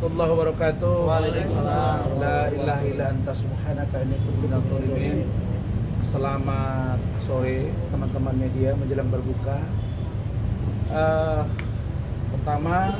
warahmatullahi wabarakatuh. Waalaikumsalam. La ilaha illa anta subhanaka inni kuntu minadh dhalimin. Selamat sore teman-teman media menjelang berbuka. Pertama,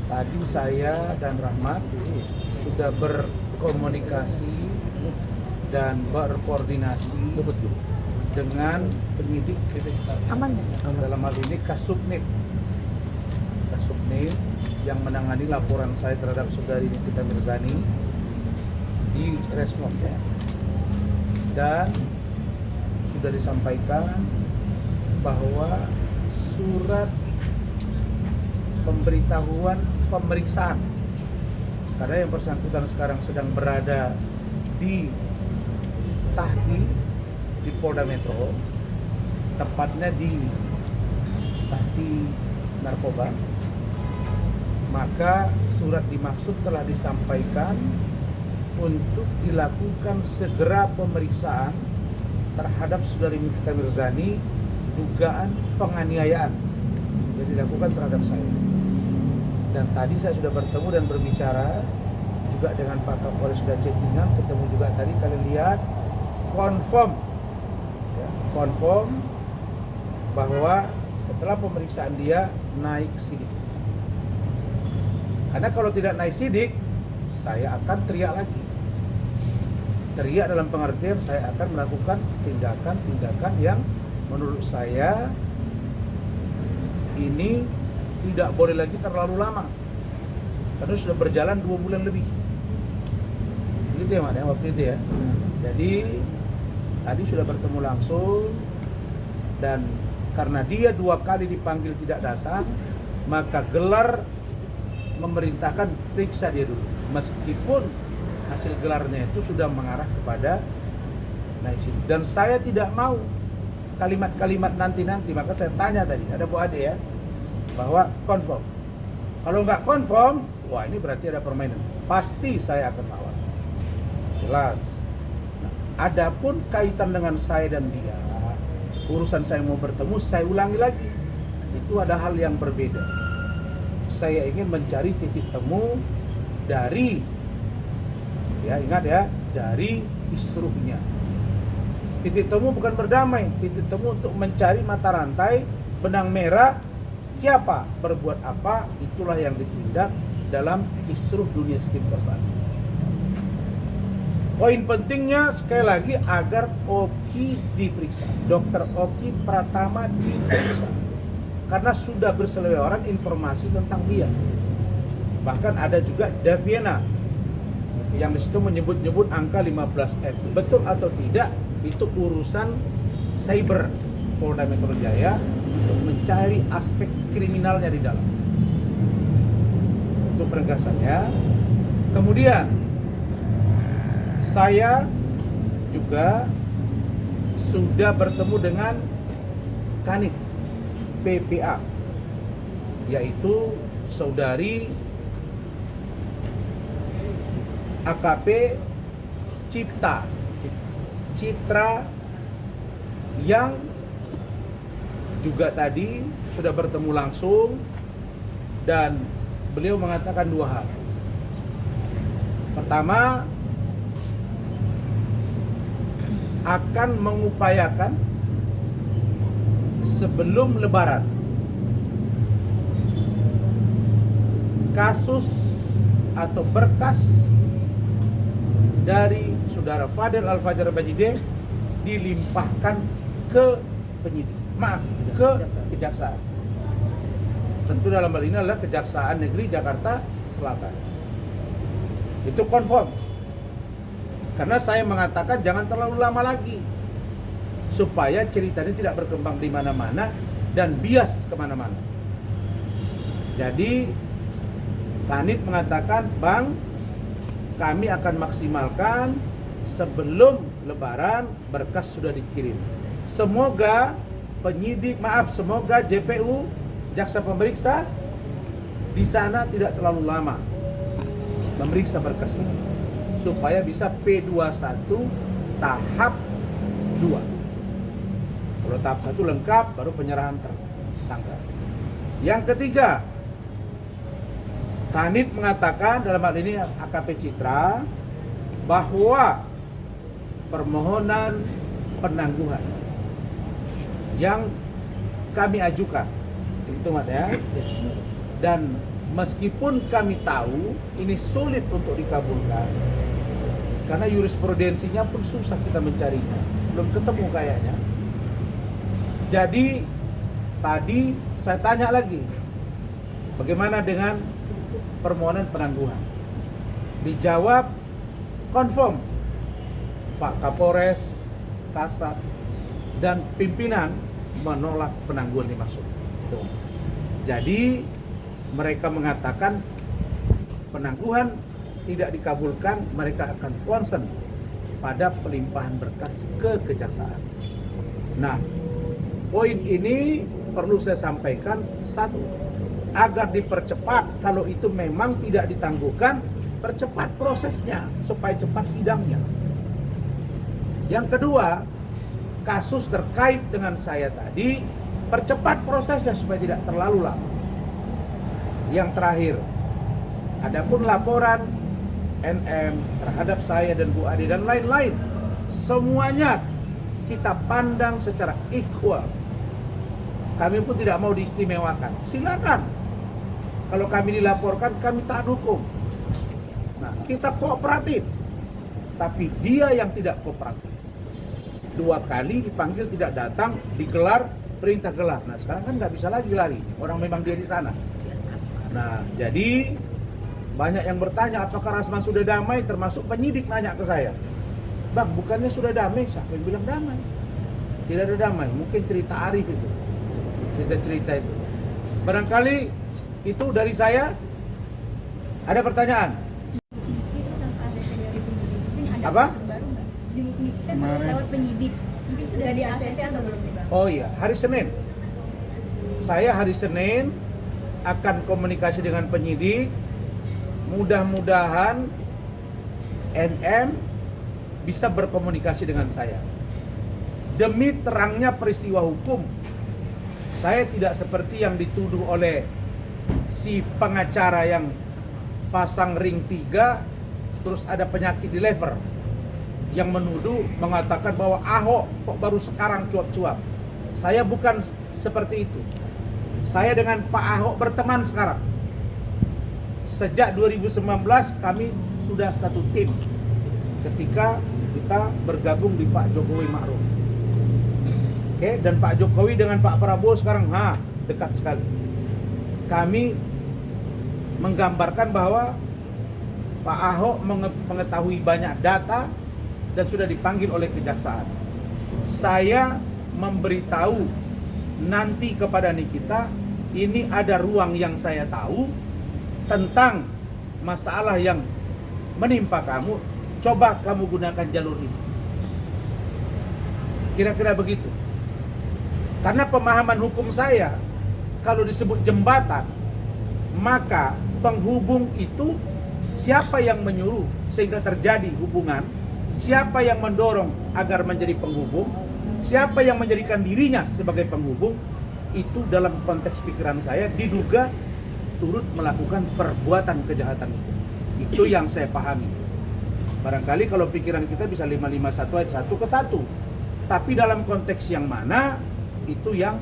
tadi saya dan Rahmat sudah berkomunikasi dan berkoordinasi dengan penyidik dalam hal ini Kasubnib yang menangani laporan saya terhadap saudari Nikita Mirzani di respon saya, dan sudah disampaikan bahwa surat pemberitahuan pemeriksaan, karena yang bersangkutan sekarang sedang berada di Tahti di Polda Metro, tepatnya di Tahti Narkoba, maka surat dimaksud telah disampaikan untuk dilakukan segera pemeriksaan terhadap saudari Nikita Mirzani dugaan penganiayaan yang dilakukan terhadap saya. Dan tadi saya sudah bertemu dan berbicara juga dengan Pak Kapolres, sudah chattingan, ketemu juga tadi, kalian lihat, confirm bahwa setelah pemeriksaan dia naik sidik. Karena kalau tidak naik sidik, saya akan teriak lagi. Teriak dalam pengertian saya akan melakukan tindakan-tindakan yang menurut saya ini tidak boleh lagi terlalu lama, karena sudah berjalan 2 bulan lebih. Gitu ya Mak, waktu itu ya. Jadi tadi sudah bertemu langsung, dan karena dia 2 kali dipanggil tidak datang, maka gelar memerintahkan periksa dia dulu, meskipun hasil gelarnya itu sudah mengarah kepada naik sidik. Dan saya tidak mau kalimat-kalimat nanti-nanti, maka saya tanya tadi, ada Bu Ade ya, bahwa confirm. Kalau nggak confirm, wah ini berarti ada permainan. Pasti saya akan lawan. Jelas. Nah, adapun kaitan dengan saya dan dia, urusan saya mau bertemu, saya ulangi lagi, itu ada hal yang berbeda. Saya ingin mencari titik temu dari, ya ingat ya, dari kisruhnya. Titik temu bukan berdamai, titik temu untuk mencari mata rantai, benang merah, siapa, berbuat apa, itulah yang ditindak dalam kisruh dunia skincare saat ini. Poin pentingnya sekali lagi agar Oki diperiksa, Dr. Oki Pratama diperiksa, karena sudah berseliweran informasi tentang dia. Bahkan ada juga Daviana yang disitu menyebut-nyebut angka 15M. Betul atau tidak, itu urusan cyber Polda Metro Jaya untuk mencari aspek kriminalnya di dalam. Itu penegasannya. Kemudian saya juga sudah bertemu dengan Kanit PPA, yaitu saudari AKP Citra, yang juga tadi sudah bertemu langsung, dan beliau mengatakan 2 hal. Pertama, akan mengupayakan sebelum Lebaran kasus atau berkas dari saudara Fadel Al-Fajar Bajideh dilimpahkan ke penyidik, ke kejaksaan. Tentu dalam hal ini adalah Kejaksaan Negeri Jakarta Selatan. Itu confirm. Karena saya mengatakan jangan terlalu lama lagi, supaya ceritanya tidak berkembang di mana-mana dan bias kemana-mana. Jadi Kanit mengatakan, Bang, kami akan maksimalkan sebelum Lebaran berkas sudah dikirim. Semoga semoga JPU, jaksa pemeriksa di sana tidak terlalu lama memeriksa berkas ini, supaya bisa P21 tahap 2. Kalau tahap 1 lengkap, baru penyerahan tersangka. Yang ketiga, Kanit mengatakan dalam hal ini AKP Citra bahwa permohonan penangguhan yang kami ajukan itu Mat ya, dan meskipun kami tahu ini sulit untuk dikabulkan karena jurisprudensinya pun susah kita mencarinya, belum ketemu kayaknya. Jadi tadi saya tanya lagi, bagaimana dengan permohonan penangguhan? Dijawab confirm Pak Kapolres, Kasat, dan pimpinan menolak penangguhan dimaksud. Jadi mereka mengatakan penangguhan tidak dikabulkan, mereka akan concern pada pelimpahan berkas ke kejaksaan. Nah, poin ini perlu saya sampaikan, satu, agar dipercepat. Kalau itu memang tidak ditangguhkan, percepat prosesnya supaya cepat sidangnya. Yang kedua, kasus terkait dengan saya tadi, percepat prosesnya supaya tidak terlalu lama. Yang terakhir, adapun laporan NM terhadap saya dan Bu Ade dan lain-lain, semuanya kita pandang secara equal. Kami pun tidak mau diistimewakan. Silakan. Kalau kami dilaporkan, kami taat hukum. Nah, kita kooperatif. Tapi dia yang tidak kooperatif. 2 kali dipanggil tidak datang, digelar perintah gelar. Nah, sekarang kan nggak bisa lagi lari. Orang memang dia di sana. Nah, jadi banyak yang bertanya apakah Rasman sudah damai, termasuk penyidik nanya ke saya. Bang, bukannya sudah damai? Siapa yang bilang damai? Tidak ada damai, mungkin cerita Arif itu. Cerita itu. Barangkali itu dari saya. Ada pertanyaan? Apa? Jenguk Niki kan harus lewat penyidik. Mungkin sudah di ACC atau belum nih Bang? Oh iya, hari Senin. Saya hari Senin akan komunikasi dengan penyidik. Mudah-mudahan NM bisa berkomunikasi dengan saya. Demi terangnya peristiwa hukum, saya tidak seperti yang dituduh oleh si pengacara yang pasang ring 3 terus ada penyakit di lever, yang menuduh mengatakan bahwa Ahok kok baru sekarang cuap-cuap. Saya bukan seperti itu. Saya dengan Pak Ahok berteman sekarang. Sejak 2019 kami sudah satu tim ketika kita bergabung di Pak Jokowi Ma'ruf. Oke, dan Pak Jokowi dengan Pak Prabowo sekarang dekat sekali. Kami menggambarkan bahwa Pak Ahok mengetahui banyak data dan sudah dipanggil oleh kejaksaan. Saya memberitahu nanti kepada Nikita, ini ada ruang yang saya tahu tentang masalah yang menimpa kamu, coba kamu gunakan jalur ini. Kira-kira begitu. Karena pemahaman hukum saya, kalau disebut jembatan, maka penghubung itu siapa yang menyuruh sehingga terjadi hubungan, siapa yang mendorong agar menjadi penghubung, siapa yang menjadikan dirinya sebagai penghubung, itu dalam konteks pikiran saya diduga turut melakukan perbuatan kejahatan itu. Itu yang saya pahami. Barangkali kalau pikiran kita bisa 551 ayat 1 ke 1. Tapi dalam konteks yang mana, itu yang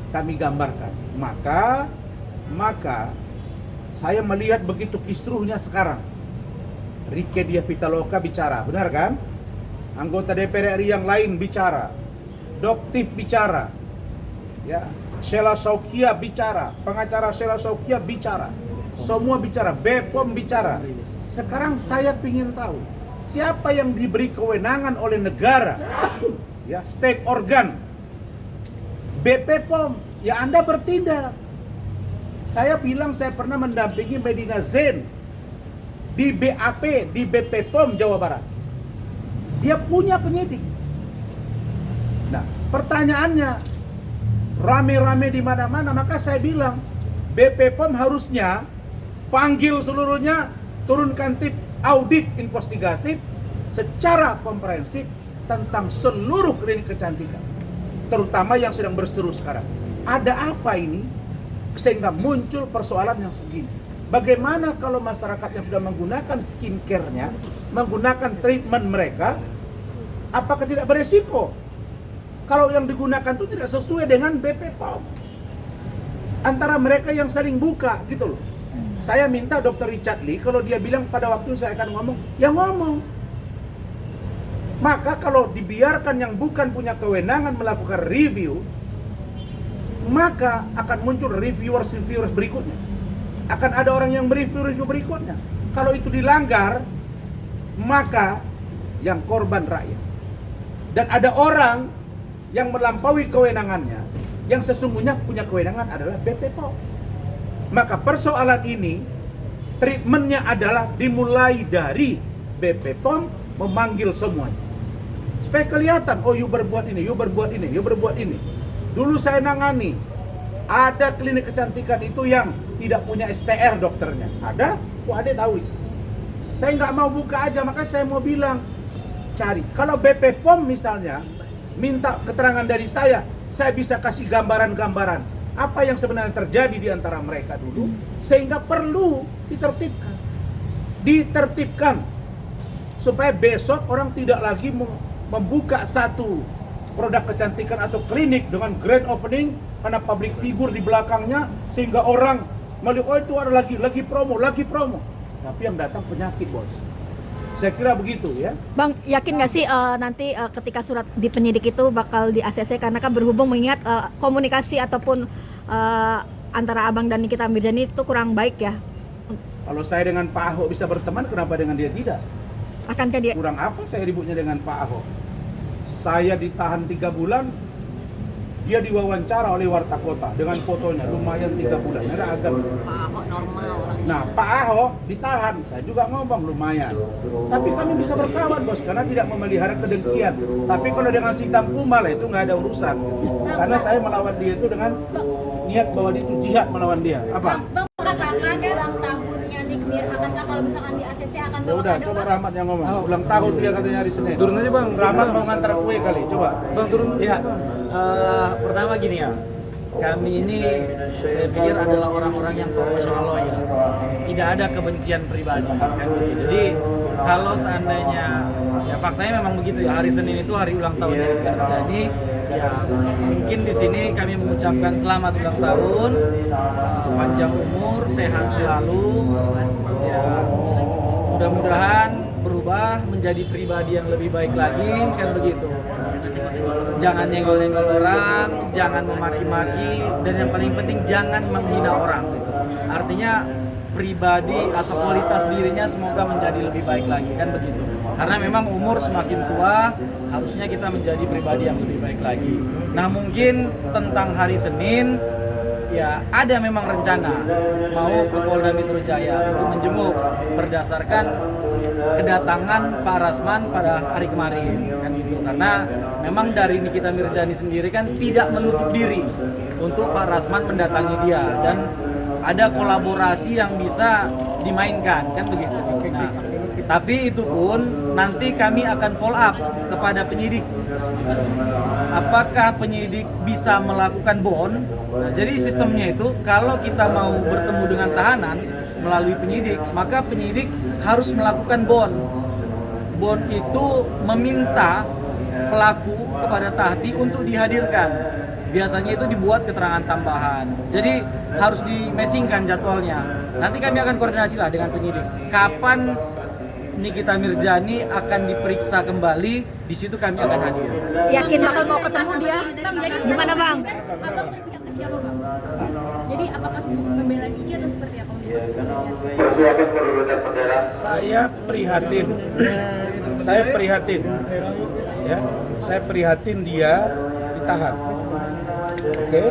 kami gambarkan. Maka saya melihat begitu kisruhnya sekarang. Rieke Diah Pitaloka bicara, benar kan? Anggota DPR RI yang lain bicara, Doktif bicara, ya, Sheila Saukia bicara, pengacara Sheila Saukia bicara, semua bicara, BPOM bicara. Sekarang saya ingin tahu siapa yang diberi kewenangan oleh negara, ya, state organ, BPOM, ya Anda bertindak. Saya bilang saya pernah mendampingi Medina Zain di BAP, di BPOM Jawa Barat. Dia punya penyidik. Nah, pertanyaannya, rame-rame di mana-mana, maka saya bilang BPOM harusnya panggil seluruhnya, turunkan tim audit investigatif secara komprehensif tentang seluruh klinik kecantikan, terutama yang sedang berseteru sekarang. Ada apa ini sehingga muncul persoalan yang segini? Bagaimana kalau masyarakat yang sudah menggunakan skincare-nya, menggunakan treatment mereka, apakah tidak beresiko? Kalau yang digunakan itu tidak sesuai dengan BP POM. Antara mereka yang saling buka gitu loh. Saya minta Dr. Richard Lee, kalau dia bilang pada waktu saya akan ngomong, ya ngomong. Maka kalau dibiarkan yang bukan punya kewenangan melakukan review, maka akan muncul reviewers berikutnya. Akan ada orang yang mereview berikutnya. Kalau itu dilanggar, maka yang korban rakyat. Dan ada orang yang melampaui kewenangannya, yang sesungguhnya punya kewenangan adalah BP POM. Maka persoalan ini, treatmentnya adalah dimulai dari BP POM memanggil semuanya. Supaya kelihatan, oh you berbuat ini, you berbuat ini, you berbuat ini. Dulu saya nangani, ada klinik kecantikan itu yang tidak punya STR dokternya. Ada? Ada tahu. Saya nggak mau buka aja, maka saya mau bilang, cari. Kalau BP POM misalnya, minta keterangan dari saya bisa kasih gambaran-gambaran apa yang sebenarnya terjadi di antara mereka dulu, sehingga perlu ditertibkan supaya besok orang tidak lagi membuka satu produk kecantikan atau klinik dengan grand opening karena public figure di belakangnya, sehingga orang melihat oh itu ada lagi promo, tapi yang datang penyakit, bos. Saya kira begitu ya. Bang, yakin nggak sih nanti ketika surat di penyidik itu bakal di ACC, karena kan berhubung mengingat komunikasi ataupun antara Abang dan Nikita Mirzani itu kurang baik ya? Kalau saya dengan Pak Ahok bisa berteman, kenapa dengan dia tidak? Akankah dia? Kurang apa saya ributnya dengan Pak Ahok? Saya ditahan 3 bulan, dia diwawancara oleh Warta Kota dengan fotonya, lumayan 3 bulan. Ada agak. Pak Ahok normal orangnya. Nah, Pak Ahok ditahan, saya juga ngomong lumayan. Tapi kami bisa berkawan, bos, karena tidak memelihara kedengkian. Tapi kalau dengan si hitam kumal itu nggak ada urusan. Karena saya melawan dia itu dengan niat bahwa dia itu jihad melawan dia. Apa? Bang, katakan ulang tahunnya Nikmir, akankah kalau misalkan di ACC akan Ya bawa udah, kado? coba Rahmat yang ngomong. Ulang tahun dia katanya hari Senin. Turun aja, Bang. Rahmat mau ngantar kue kali, coba. Bang, turun. Iya, pertama gini ya, kami ini saya pikir adalah orang-orang yang profesional loyal, tidak ada kebencian pribadi kan gitu. Jadi kalau seandainya ya faktanya memang begitu ya, hari Senin itu hari ulang tahun yang tidak terjadi, ya mungkin di sini kami mengucapkan selamat ulang tahun, panjang umur, sehat selalu, ya mudah-mudahan berubah menjadi pribadi yang lebih baik lagi, kan begitu. Jangan nyenggol-nyenggol orang, jangan memaki-maki, dan yang paling penting jangan menghina orang gitu. Artinya pribadi atau kualitas dirinya semoga menjadi lebih baik lagi, kan begitu. Karena memang umur semakin tua, harusnya kita menjadi pribadi yang lebih baik lagi. Nah, mungkin tentang hari Senin, ya ada memang rencana mau ke Polda Metro Jaya untuk menjenguk berdasarkan kedatangan Pak Rasman pada hari kemarin, kan gitu. Karena memang dari Nikita Mirzani sendiri kan tidak menutup diri untuk Pak Rasman mendatangi dia, dan ada kolaborasi yang bisa dimainkan, kan begitu. Nah, tapi itu pun nanti kami akan follow up kepada penyidik. Apakah penyidik bisa melakukan bond? Nah, jadi sistemnya itu kalau kita mau bertemu dengan tahanan melalui penyidik, maka penyidik harus melakukan bond. Bond itu meminta pelaku kepada Tahti untuk dihadirkan. Biasanya itu dibuat keterangan tambahan. Jadi harus di-matchingkan jadwalnya. Nanti kami akan koordinasi lah dengan penyidik. Kapan Nikita Mirzani akan diperiksa kembali, di situ kami akan hadir. Yakin bakal mau ketemu dia? Bang, jadi Gimana, Bang? Abang berpihak ke siapa, Bang? Jadi apakah membela Niki atau seperti apa untuk kasusnya? Saya prihatin. Ya, saya prihatin dia ditahan. Oke.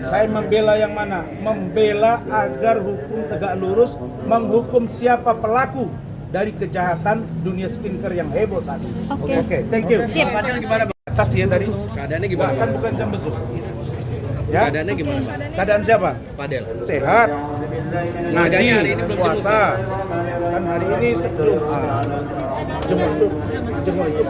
Saya membela yang mana? Membela agar hukum tegak lurus, menghukum siapa pelaku dari kejahatan dunia skincare yang heboh saat ini. Oke, thank you. Siap. Keadaannya gimana, Bang? Atas dia tadi. Keadaannya gimana, Kan Bang? bukan jam besuk. Ya. Keadaannya gimana, Bang? Keadaan siapa? Padel. Sehat. Ngaji, Keadaannya hari ini belum puasa. Kan hari ini Jumat. Jemur itu